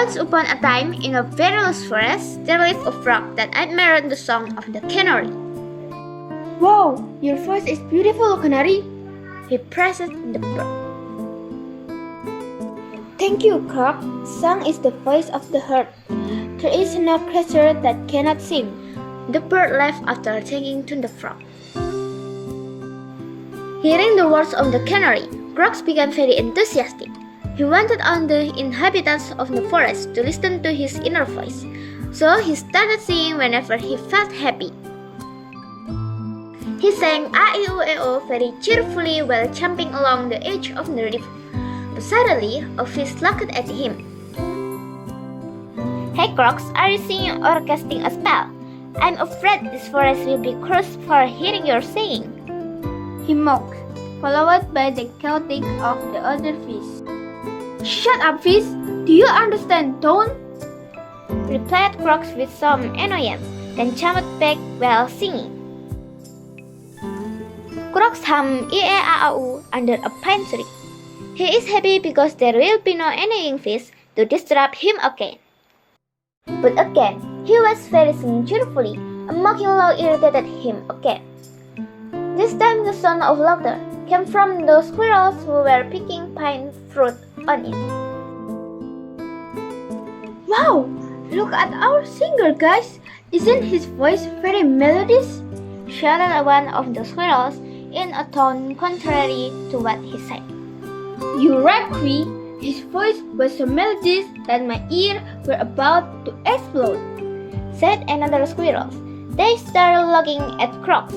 Once upon a time, in a very lush forest, there lived a frog that admired the song of the canary. Wow, your voice is beautiful, Kenari. He praised the bird. Thank you, Krox. Song is the voice of the heart. There is no creature that cannot sing. The bird left after talking to the frog. Hearing the words of the canary, Krox became very enthusiastic. He wanted all the inhabitants of the forest to listen to his inner voice, so he started singing whenever he felt happy. He sang AIUEO very cheerfully while jumping along the edge of the river. But suddenly, a fish looked at him. "Hey Krox, are you singing or casting a spell? I'm afraid this forest will be cursed for hearing your singing," He mocked, followed by the chaotic of the other fish. Shut up, fish! Do you understand tone? replied Krox with some annoyance, then jumped back while singing. Krox hummed "Eeaau" under a pine tree. He is happy because there will be no annoying fish to disturb him again. But again, he was very singing cheerfully. A mocking laugh irritated him again. This time the sound of laughter came from those squirrels who were picking pine fruit on it. Wow! Look at our singer, guys! Isn't his voice very melodious? Shouted one of the squirrels in a tone contrary to what he said. You're right, Cree. His voice was so melodious that my ears were about to explode, said another squirrel. They started looking at Krox.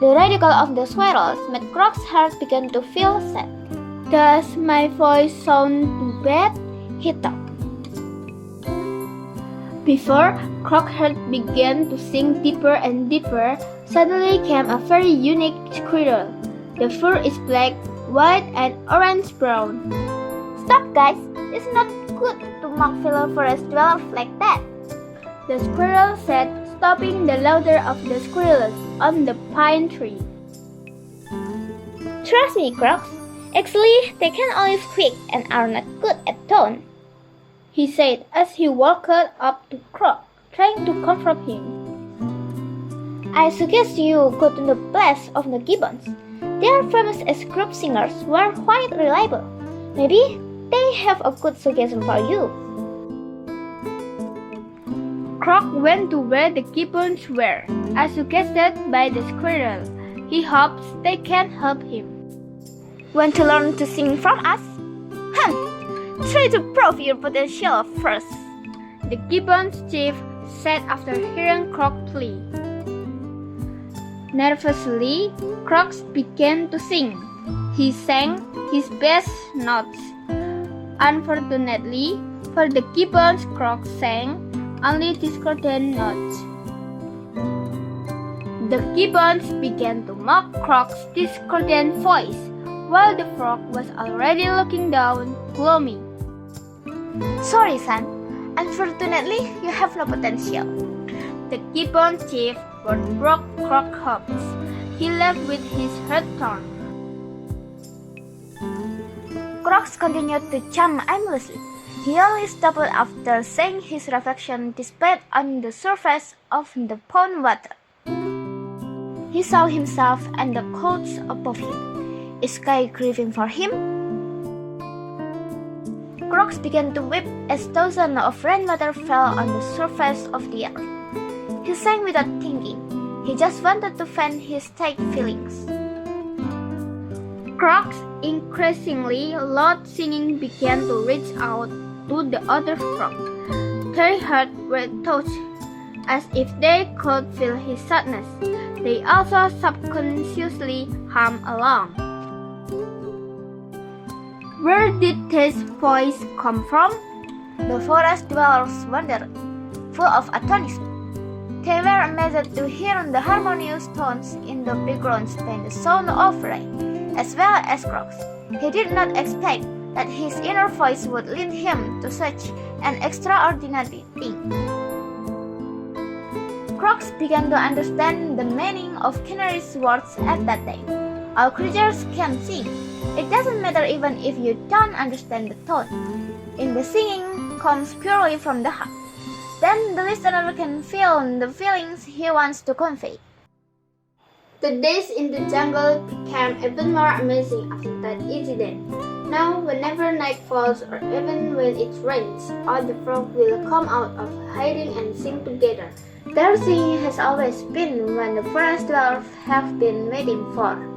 The ridicule of the squirrels made Krox's heart begin to feel sad. Does my voice sound too bad? He thought. Before Krox's heart began to sink deeper and deeper, suddenly came a very unique squirrel. The fur is black, white, and orange-brown. "Stop, guys! It's not good to mock fellow forest dwellers like that," the squirrel said, stopping the laughter of the squirrels on the pine tree. "Trust me, Krox. Actually, they can only squeak and are not good at tone," he said as he walked up to Krox, trying to comfort him. "I suggest you go to the place of the gibbons. They are famous as group singers who are quite reliable. Maybe they have a good suggestion for you." Krox went to where the gibbons were, as suggested by the squirrel. He hopes they can help him. "Want to learn to sing from us? Try to prove your potential first," the gibbons chief said after hearing Krox plea. Nervously, Krox began to sing. He sang his best notes. Unfortunately for the gibbons, Krox sang only discordant notes. The gibbons began to mock Krox's discordant voice, while the frog was already looking down, gloomy. "Sorry, son. Unfortunately, you have no potential," the gibbon chief broke Krox's hopes. He left with his heart torn. Krox continued to jump aimlessly. He only stopped after seeing his reflection displayed on the surface of the pond water. He saw himself and the clouds above him. Is sky grieving for him? Krox began to weep as thousands of rainwater fell on the surface of the earth. He sang without thinking. He just wanted to vent his sad feelings. Krox's increasingly loud singing began to reach out to the other frogs. Their hearts were touched, as if they could feel his sadness. They also subconsciously hummed along. Where did this voice come from? The forest dwellers wondered, full of astonishment. They were amazed to hear the harmonious tones in the background and the sound of rain, as well as Krox. He did not expect that his inner voice would lead him to such an extraordinary thing. Krox began to understand the meaning of Kenari's words at that time. All creatures can sing. It doesn't matter even if you don't understand the tone. If the singing comes purely from the heart, then the listener can feel the feelings he wants to convey. The days in the jungle became even more amazing after that incident. Now, whenever night falls or even when it rains, all the frogs will come out of hiding and sing together. Their singing has always been what the forest dwellers have been waiting for.